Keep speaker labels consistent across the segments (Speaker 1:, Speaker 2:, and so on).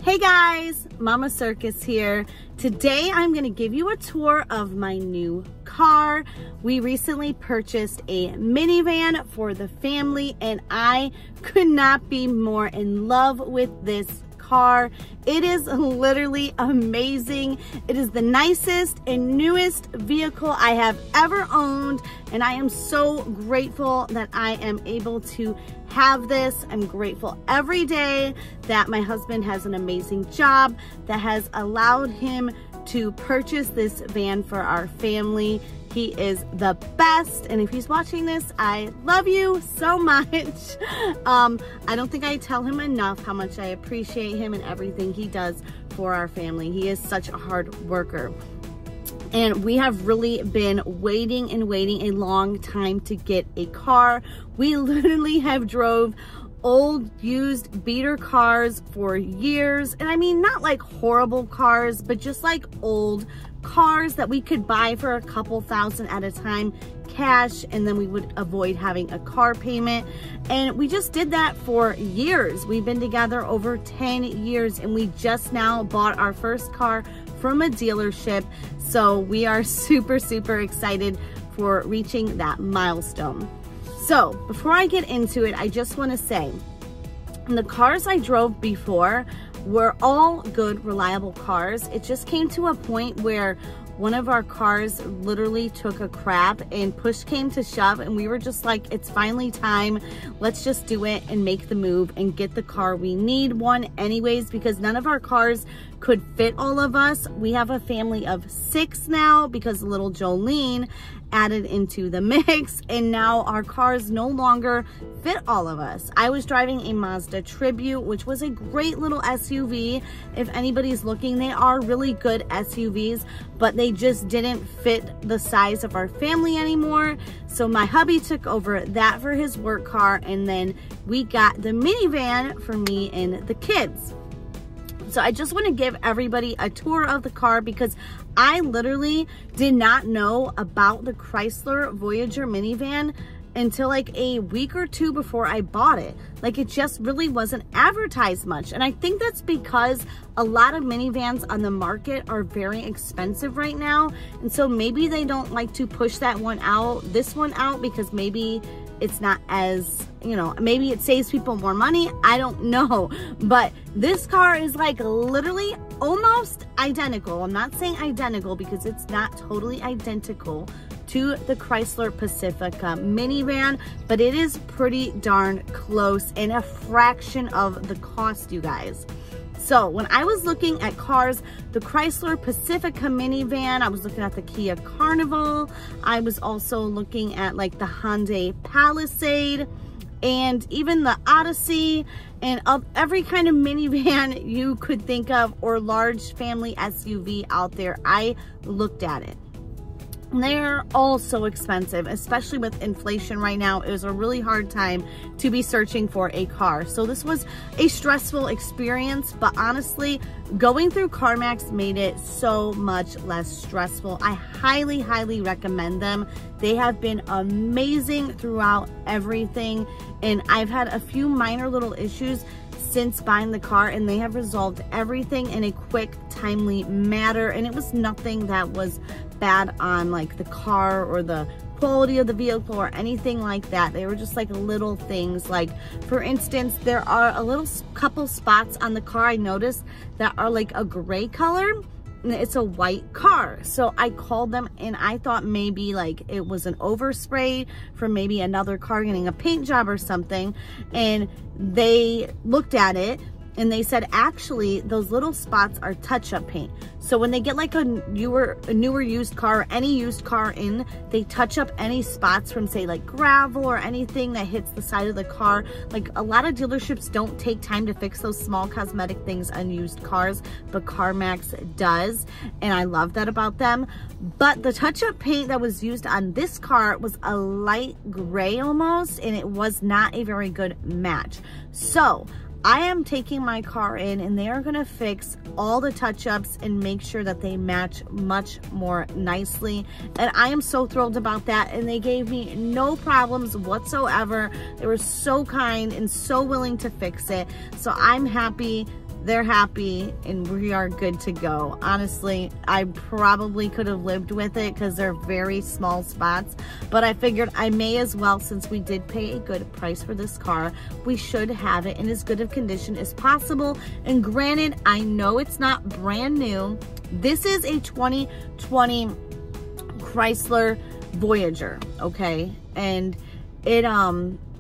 Speaker 1: Hey guys, Mama Circus here. Today I'm going to give you a tour of my new car. We recently purchased a minivan for the family and I could not be more in love with this car. It is literally amazing. It is the nicest and newest vehicle I have ever owned, and I am so grateful that I am able to have this. I'm grateful every day that my husband has an amazing job that has allowed him to purchase this van for our family. He is the best, and if he's watching this, I love you so much. I don't think I tell him enough how much I appreciate him and everything he does for our family. He is such a hard worker. And we have really been waiting a long time to get a car. We literally have drove old used beater cars for years, and I mean not like horrible cars, but just like old cars that we could buy for a couple thousand at a time cash, and then we would avoid having a car payment. And we just did that for years. We've been together over 10 years and we just now bought our first car from a dealership, so we are super excited for reaching that milestone. So before I get into it, I just want to say the cars I drove before were all good, reliable cars. It just came to a point where one of our cars literally took a crap and push came to shove, and we were just like, it's finally time. Let's just do it and make the move and get the car. We need one anyways because none of our cars could fit all of us. We have a family of 6 now because little Jolene added into the mix, and now our cars no longer fit all of us. I was driving a Mazda Tribute, which was a great little SUV. If anybody's looking, they are really good SUVs, but they just didn't fit the size of our family anymore. So my hubby took over that for his work car, and then we got the minivan for me and the kids. So I just want to give everybody a tour of the car because I literally did not know about the Chrysler Voyager minivan until like a week or two before I bought it. Like, it just really wasn't advertised much. And I think that's because a lot of minivans on the market are very expensive right now. And so maybe they don't like to push that one out, this one out, because maybe it's not as, you know, maybe it saves people more money. I don't know. But this car is like literally almost identical. I'm not saying identical because it's not totally identical to the Chrysler Pacifica minivan, but it is pretty darn close and a fraction of the cost, you guys. So when I was looking at cars, the Chrysler Pacifica minivan, I was looking at the Kia Carnival. I was also looking at like the Hyundai Palisade and even the Odyssey, and of every kind of minivan you could think of or large family SUV out there. I looked at it. They're all so expensive, especially with inflation right now. It was a really hard time to be searching for a car. So this was a stressful experience, but honestly, going through CarMax made it so much less stressful. I highly recommend them. They have been amazing throughout everything, and I've had a few minor little issues since buying the car, and they have resolved everything in a quick, timely manner. And it was nothing that was bad on like the car or the quality of the vehicle or anything like that. They were just like little things. Like, for instance, there are a couple spots on the car I noticed that are like a gray color. It's a white car. So I called them and I thought maybe like it was an overspray from maybe another car getting a paint job or something. And they looked at it and they said, actually, those little spots are touch-up paint. So when they get like a newer used car, or any used car in, they touch up any spots from, say, like gravel or anything that hits the side of the car. Like, a lot of dealerships don't take time to fix those small cosmetic things on used cars, but CarMax does, and I love that about them. But the touch-up paint that was used on this car was a light gray almost, and it was not a very good match. So I am taking my car in and they are going to fix all the touch-ups and make sure that they match much more nicely. And I am so thrilled about that. And they gave me no problems whatsoever. They were so kind and so willing to fix it. So I'm happy they're happy and we are good to go. Honestly, I probably could have lived with it because they're very small spots, but I figured I may as well, since we did pay a good price for this car, we should have it in as good of condition as possible. And granted, I know it's not brand new. This is a 2020 Chrysler Voyager, okay? And it,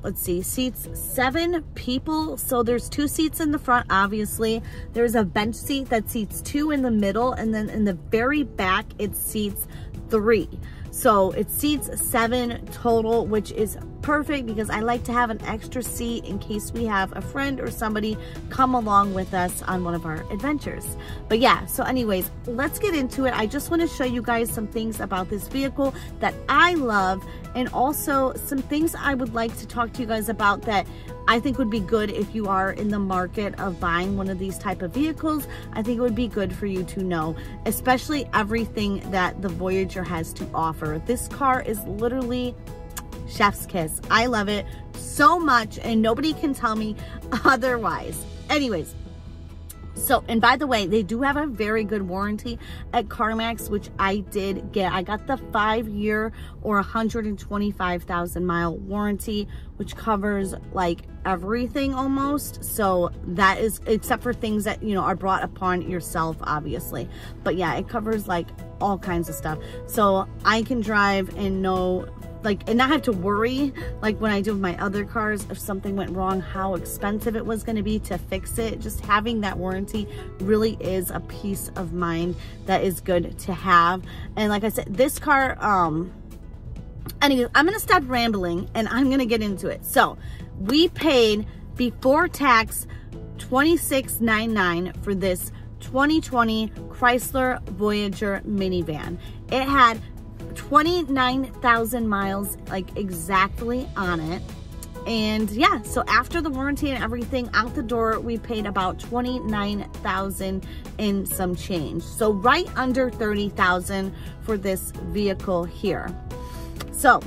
Speaker 1: let's see, seats 7 people. So there's 2 seats in the front, obviously. There's a bench seat that seats 2 in the middle, and then in the very back, it seats 3. So it seats 7 total, which is perfect because I like to have an extra seat in case we have a friend or somebody come along with us on one of our adventures. But yeah, so anyways, let's get into it. I just want to show you guys some things about this vehicle that I love, and also some things I would like to talk to you guys about that I think would be good if you are in the market of buying one of these type of vehicles. I think it would be good for you to know, especially everything that the Voyager has to offer. This car is literally chef's kiss. I love it so much, and nobody can tell me otherwise. Anyways, so, and by the way, they do have a very good warranty at CarMax, which I did get. I got the 5-year or 125,000 mile warranty, which covers like everything almost. So that is, except for things that, you know, are brought upon yourself, obviously. But yeah, it covers like all kinds of stuff. So I can drive and know, like, and not have to worry, like when I do with my other cars, if something went wrong, how expensive it was going to be to fix it. Just having that warranty really is a peace of mind that is good to have. And like I said, this car, anyway, I'm going to stop rambling and I'm going to get into it. So we paid before tax $26.99 for this 2020 Chrysler Voyager minivan. It had 29,000 miles, like exactly on it. And yeah, so after the warranty and everything out the door, we paid about 29,000 and some change. So right under 30,000 for this vehicle here. So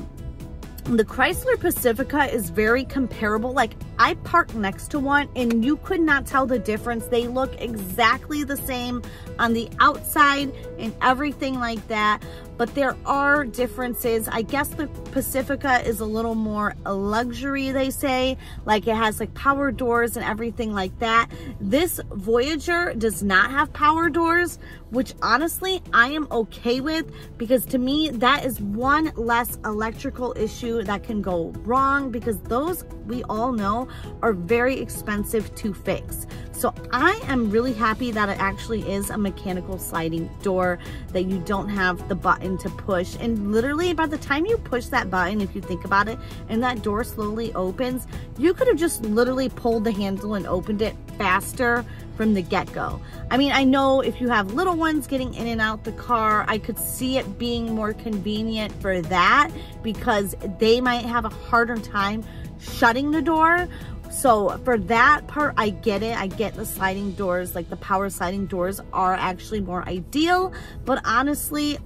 Speaker 1: the Chrysler Pacifica is very comparable. Like, I parked next to one and you could not tell the difference. They look exactly the same on the outside and everything like that, but there are differences. I guess the Pacifica is a little more a luxury, they say. Like, it has like power doors and everything like that. This Voyager does not have power doors, which honestly I am okay with, because to me that is one less electrical issue that can go wrong, because those, we all know, are very expensive to fix. So I am really happy that it actually is a mechanical sliding door, that you don't have the button to push. And literally by the time you push that button, if you think about it, and that door slowly opens, you could have just literally pulled the handle and opened it faster from the get-go. I mean, I know if you have little ones getting in and out the car, I could see it being more convenient for that, because they might have a harder time shutting the door. So for that part, I get it. I get the sliding doors, like the power sliding doors are actually more ideal. But honestly,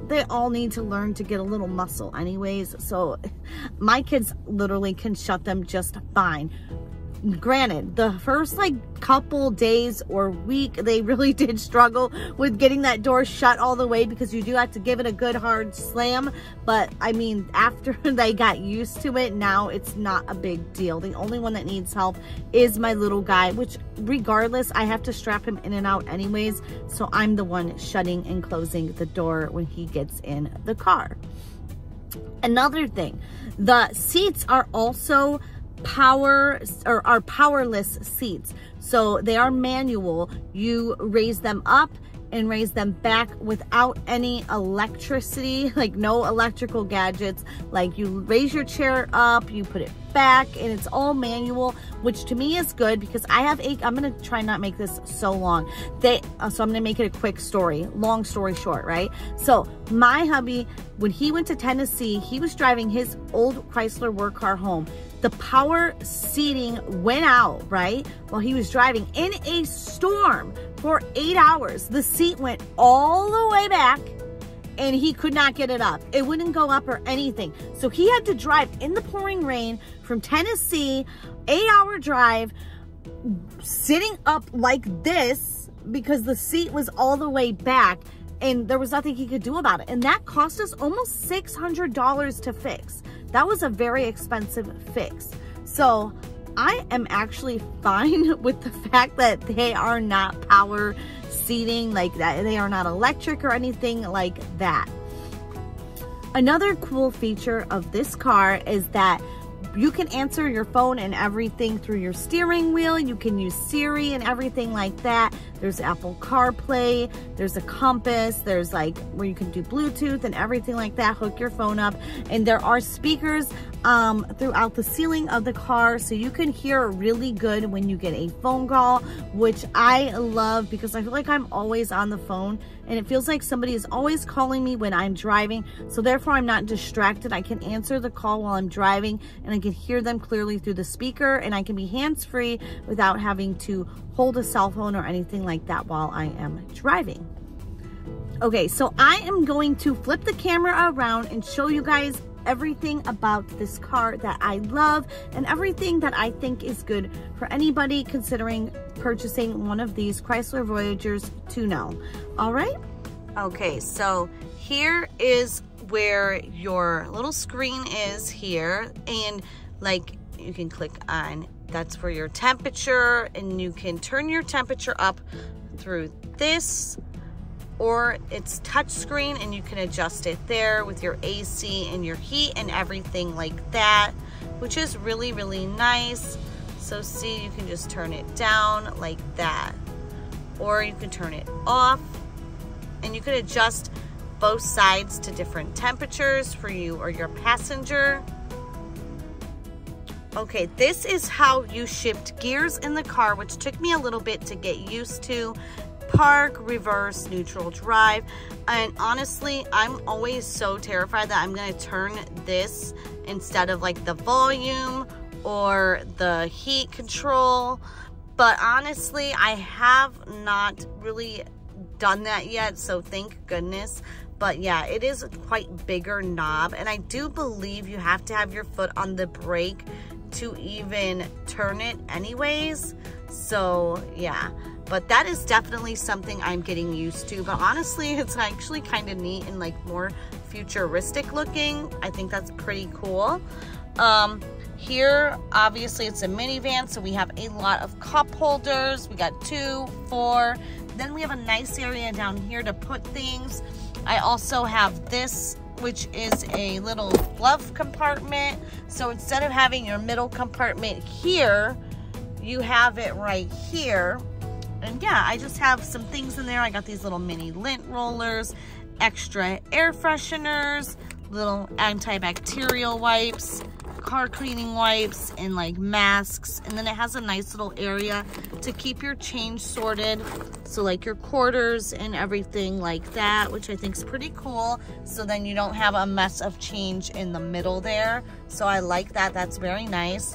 Speaker 1: they all need to learn to get a little muscle anyways. So my kids literally can shut them just fine. Granted, the first like couple days or week, they really did struggle with getting that door shut all the way, because you do have to give it a good hard slam. But I mean, after they got used to it, now it's not a big deal. The only one that needs help is my little guy, which regardless, I have to strap him in and out anyways. So I'm the one shutting and closing the door when he gets in the car. Another thing, the seats are also powerless seats. So they are manual. You raise them up and raise them back without any electricity, like no electrical gadgets. Like, you raise your chair up, you put it back, and it's all manual, which to me is good, because I have I'm gonna try not make this so long. So I'm gonna make it a quick story, long story short, right? So my hubby, when he went to Tennessee, he was driving his old Chrysler work car home. The power seating went out, right, while he was driving in a storm for 8 hours. The seat went all the way back and he could not get it up. It wouldn't go up or anything. So he had to drive in the pouring rain from Tennessee, 8-hour drive, sitting up like this because the seat was all the way back and there was nothing he could do about it. And that cost us almost $600 to fix. That was a very expensive fix. So I am actually fine with the fact that they are not power seating like that. They are not electric or anything like that. Another cool feature of this car is that you can answer your phone and everything through your steering wheel. You can use Siri and everything like that. There's Apple CarPlay, there's a compass, there's like where you can do Bluetooth and everything like that, hook your phone up. And there are speakers throughout the ceiling of the car, so you can hear really good when you get a phone call, which I love because I feel like I'm always on the phone and it feels like somebody is always calling me when I'm driving. So therefore I'm not distracted. I can answer the call while I'm driving and I can hear them clearly through the speaker, and I can be hands-free without having to hold a cell phone or anything like that while I am driving. Okay, so I am going to flip the camera around and show you guys everything about this car that I love and everything that I think is good for anybody considering purchasing one of these Chrysler Voyagers 2.0. All right? Okay, so here is where your little screen is here, and like you can click on, that's for your temperature, and you can turn your temperature up through this, or it's touch screen and you can adjust it there with your AC and your heat and everything like that, which is really, really nice. So see, you can just turn it down like that, or you can turn it off, and you can adjust both sides to different temperatures for you or your passenger. Okay, this is how you shift gears in the car, which took me a little bit to get used to. Park, reverse, neutral, drive. And honestly, I'm always so terrified that I'm gonna turn this instead of like the volume or the heat control. But honestly, I have not really done that yet, so thank goodness. But yeah, it is a quite bigger knob, and I do believe you have to have your foot on the brake to even turn it anyways. So yeah, but that is definitely something I'm getting used to. But honestly, it's actually kind of neat and like more futuristic looking. I think that's pretty cool. Here, obviously it's a minivan, so we have a lot of cup holders. We got 2, 4. Then we have a nice area down here to put things. I also have this, which is a little glove compartment. So instead of having your middle compartment here, you have it right here. And yeah, I just have some things in there. I got these little mini lint rollers, extra air fresheners, little antibacterial wipes, car cleaning wipes, and like masks. And then it has a nice little area to keep your change sorted, so like your quarters and everything like that, which I think is pretty cool. So then you don't have a mess of change in the middle there. So I like that. That's very nice.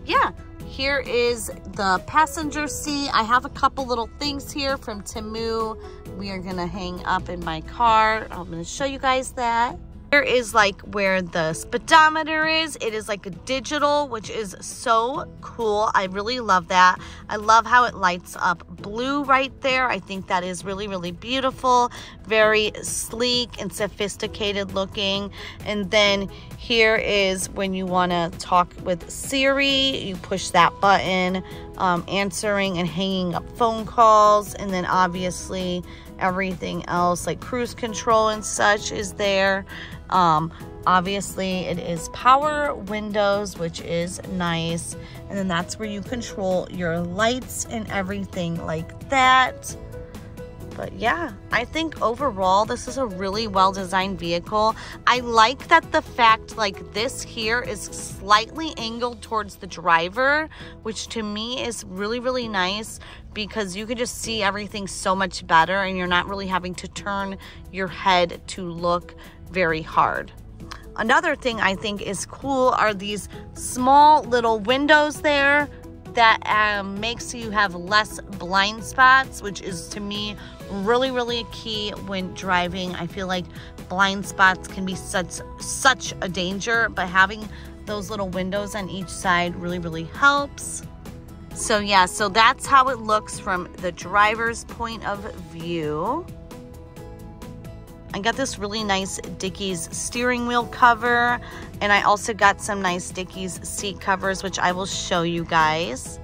Speaker 1: Yeah, here is the passenger seat. I have a couple little things here from Temu we are gonna hang up in my car. I'm gonna show you guys that. Here is like where the speedometer is. It is like a digital, which is so cool. I really love that. I love how it lights up blue right there. I think that is really, really beautiful. Very sleek and sophisticated looking. And then here is when you want to talk with Siri, you push that button, answering and hanging up phone calls. And then obviously everything else like cruise control and such is there. Obviously it is power windows, which is nice. And then that's where you control your lights and everything like that. But yeah, I think overall this is a really well-designed vehicle. I like that the fact like this here is slightly angled towards the driver, which to me is really, really nice because you can just see everything so much better and you're not really having to turn your head to look very hard. Another thing I think is cool are these small little windows there that makes you have less blind spots, which is to me really, really key when driving. I feel like blind spots can be such a danger, but having those little windows on each side really helps. So yeah, so that's how it looks from the driver's point of view. I got this really nice Dickies steering wheel cover, and I also got some nice Dickies seat covers, which I will show you guys.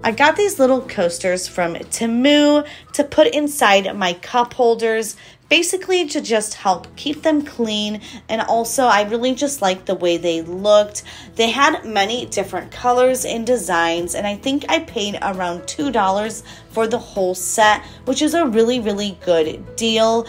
Speaker 1: I got these little coasters from Temu to put inside my cup holders, basically to just help keep them clean, and also I really just liked the way they looked. They had many different colors and designs, and I think I paid around $2 for the whole set, which is a really good deal.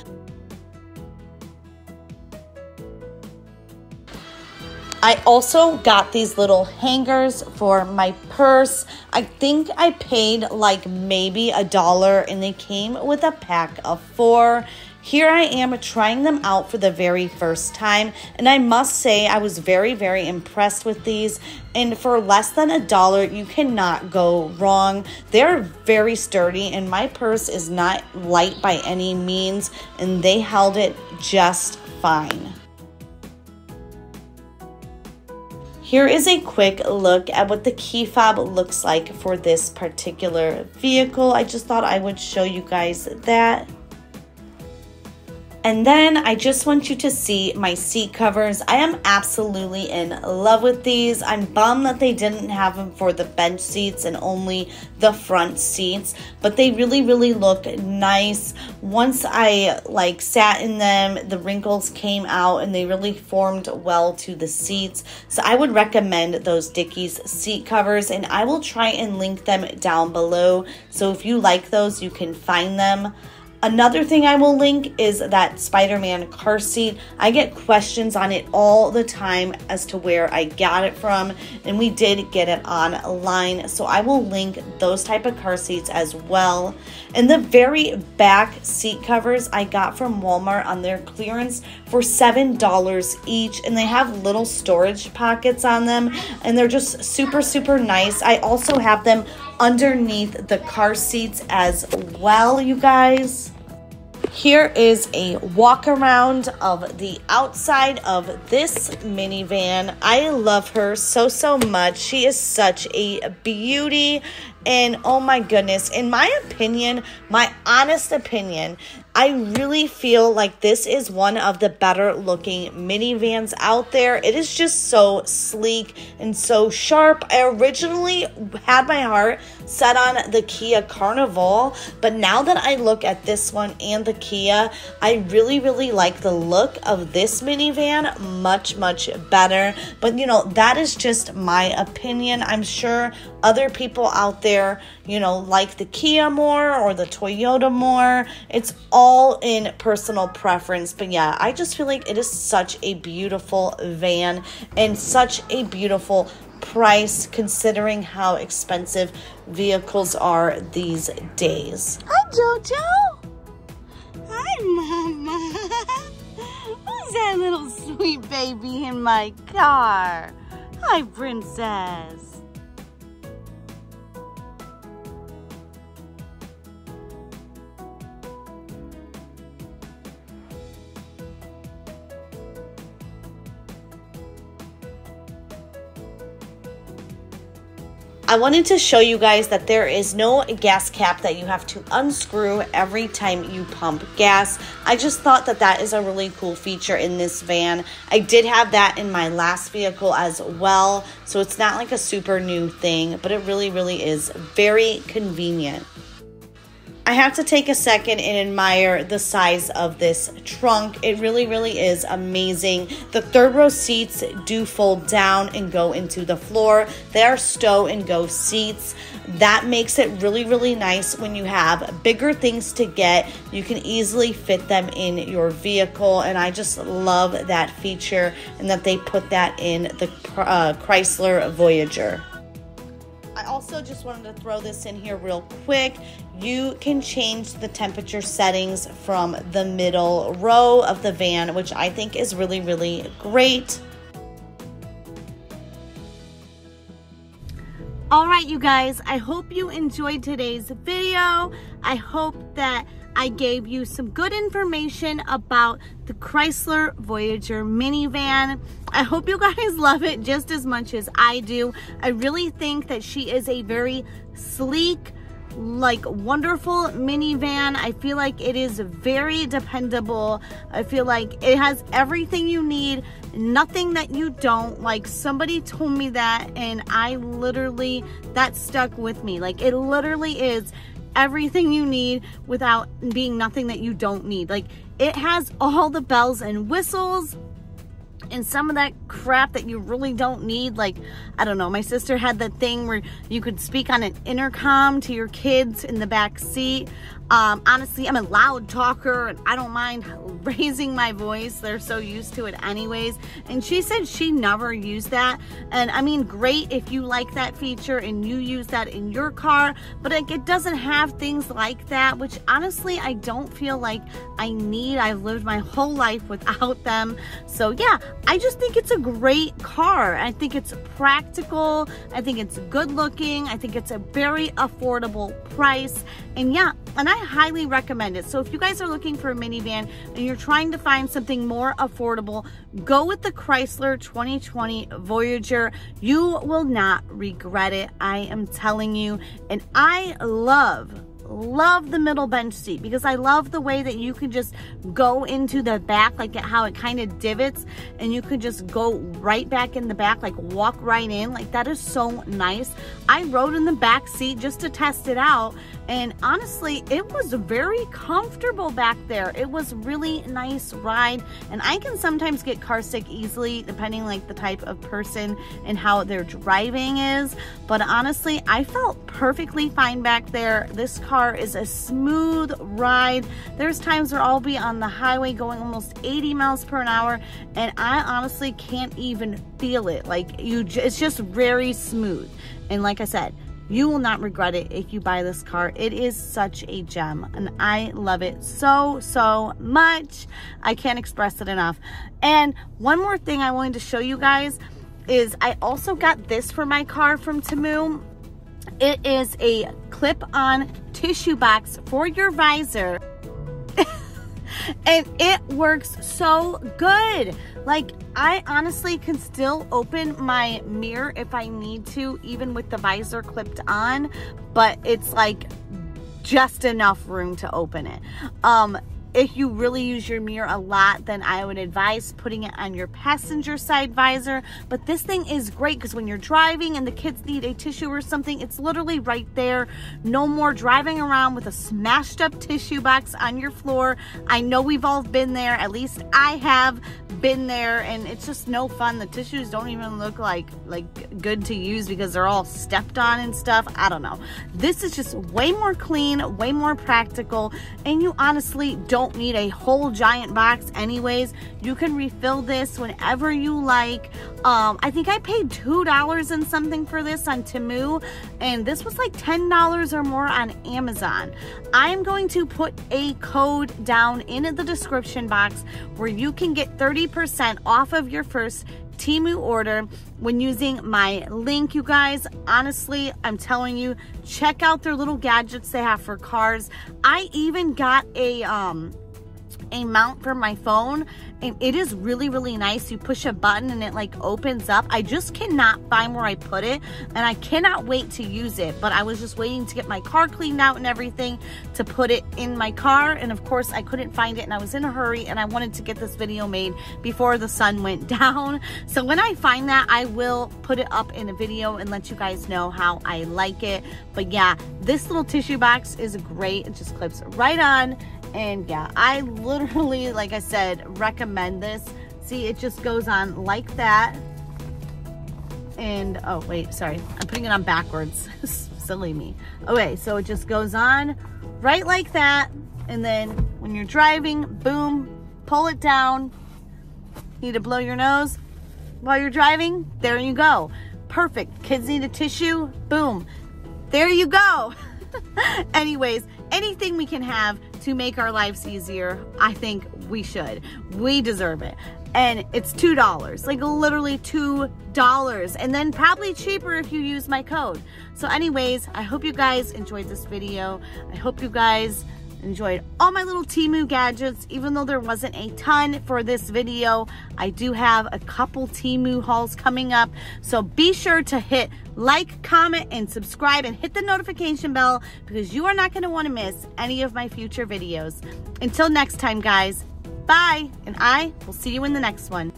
Speaker 1: I also got these little hangers for my purse. I think I paid like maybe $1, and they came with a pack of 4. Here I am trying them out for the very first time, and I must say I was very impressed with these. And for less than $1, you cannot go wrong. They're very sturdy, and my purse is not light by any means, and they held it just fine. Here is a quick look at what the key fob looks like for this particular vehicle. I just thought I would show you guys that. And then I just want you to see my seat covers. I am absolutely in love with these. I'm bummed that they didn't have them for the bench seats and only the front seats, but they really look nice. Once I sat in them, the wrinkles came out and they really formed well to the seats. So I would recommend those Dickies seat covers, and I will try and link them down below. So if you like those, you can find them. Another thing I will link is that Spider-Man car seat. I get questions on it all the time as to where I got it from, and we did get it online, so I will link those type of car seats as well. And the very back seat covers I got from Walmart on their clearance for $7 each, and they have little storage pockets on them, and they're just super nice. I also have them underneath the car seats as well, you guys. Here is a walk around of the outside of this minivan. I love her so much. She is such a beauty, and oh my goodness, in my opinion, my honest opinion, I really feel like this is one of the better looking minivans out there. It is just so sleek and so sharp. I originally had my heart set on the Kia Carnival, but now that I look at this one and the Kia, I really like the look of this minivan much better. But you know, that is just my opinion. I'm sure other people out there, you know, like the Kia more or the Toyota more. It's all in personal preference. But yeah, I just feel like it is such a beautiful van and such a beautiful price considering how expensive vehicles are these days. Hi, Jojo. Hi, Mama. Who's that little sweet baby in my car? Hi, Princess. I wanted to show you guys that there is no gas cap that you have to unscrew every time you pump gas. I just thought that that is a really cool feature in this van. I did have that in my last vehicle as well, so it's not like a super new thing, but it really is very convenient. I have to take a second and admire the size of this trunk. It really is amazing. The third row seats do fold down and go into the floor. They are stow and go seats. That makes it really nice when you have bigger things to get. You can easily fit them in your vehicle, and I just love that feature and that they put that in the Chrysler Voyager. I also just wanted to throw this in here real quick. You can change the temperature settings from the middle row of the van, which I think is really great. All right, you guys, I hope you enjoyed today's video. I hope that I gave you some good information about the Chrysler Voyager minivan. I hope you guys love it just as much as I do. I really think that she is a very sleek, wonderful minivan. I feel like it is very dependable. I feel like it has everything you need, nothing that you don't. Like, somebody told me that, and that stuck with me. Like, it literally is everything you need without being nothing that you don't need. Like, it has all the bells and whistles and some of that crap that you really don't need. Like, I don't know, my sister had that thing where you could speak on an intercom to your kids in the back seat. Honestly, I'm a loud talker and I don't mind raising my voice. They're so used to it anyways. And she said she never used that. And I mean, great if you like that feature and you use that in your car, but it doesn't have things like that, which honestly, I don't feel like I need. I've lived my whole life without them. So yeah, I just think it's a great car. I think it's practical. I think it's good looking. I think it's a very affordable price. And yeah, and I highly recommend it. So if you guys are looking for a minivan and you're trying to find something more affordable, go with the Chrysler 2020 Voyager. You will not regret it. I am telling you. And I love the middle bench seat because I love the way that you can just go into the back, like how it kind of divots, and you could just go right back in the back, like walk right in. Like, that is so nice. I rode in the back seat just to test it out, and honestly, it was very comfortable back there. It was really nice ride, and I can sometimes get car sick easily depending like the type of person and how their driving is, but honestly, I felt perfectly fine back there. This car is a smooth ride. There's times where I'll be on the highway going almost 80 miles per hour, and I honestly can't even feel it. Like, it's just very smooth. And like I said, you will not regret it if you buy this car. It is such a gem, and I love it so much. I can't express it enough. And one more thing I wanted to show you guys is I also got this for my car from Temu. It is a clip-on tissue box for your visor. And it works so good. Like, I honestly can still open my mirror if I need to, even with the visor clipped on, but it's like just enough room to open it. If you really use your mirror a lot, then I would advise putting it on your passenger side visor. But this thing is great because when you're driving and the kids need a tissue or something, it's literally right there. No more driving around with a smashed up tissue box on your floor. I know we've all been there. At least I have been there, and it's just no fun. The tissues don't even look like good to use because they're all stepped on and stuff. I don't know. This is just way more clean, way more practical, and you honestly don't need a whole giant box anyways. You can refill this whenever you like. I think I paid $2 and something for this on Temu, and this was like $10 or more on Amazon. I am going to put a code down in the description box where you can get 30% off of your first Temu order when using my link. You guys, honestly, I'm telling you, check out their little gadgets they have for cars. I even got a mount for my phone, and it is really nice. You push a button and it like opens up. I just cannot find where I put it, and I cannot wait to use it, but I was just waiting to get my car cleaned out and everything to put it in my car, and of course I couldn't find it, and I was in a hurry, and I wanted to get this video made before the sun went down. So when I find that, I will put it up in a video and let you guys know how I like it. But yeah, this little tissue box is great. It just clips right on. And yeah, I literally, like I said, recommend this. See, it just goes on like that. And, oh, wait, sorry. I'm putting it on backwards. Silly me. Okay, so it just goes on right like that. And then when you're driving, boom, pull it down. Need to blow your nose while you're driving? There you go. Perfect. Kids need a tissue? Boom. There you go. Anyways, anything we can have to make our lives easier, I think we should. We deserve it. and it's $2, like literally $2, and then probably cheaper if you use my code. So anyways, I hope you guys enjoyed this video. I hope you guys enjoyed all my little Temu gadgets. Even though there wasn't a ton for this video, I do have a couple Temu hauls coming up. So be sure to hit like, comment, and subscribe, and hit the notification bell, because you are not going to want to miss any of my future videos. Until next time, guys, bye, and I will see you in the next one.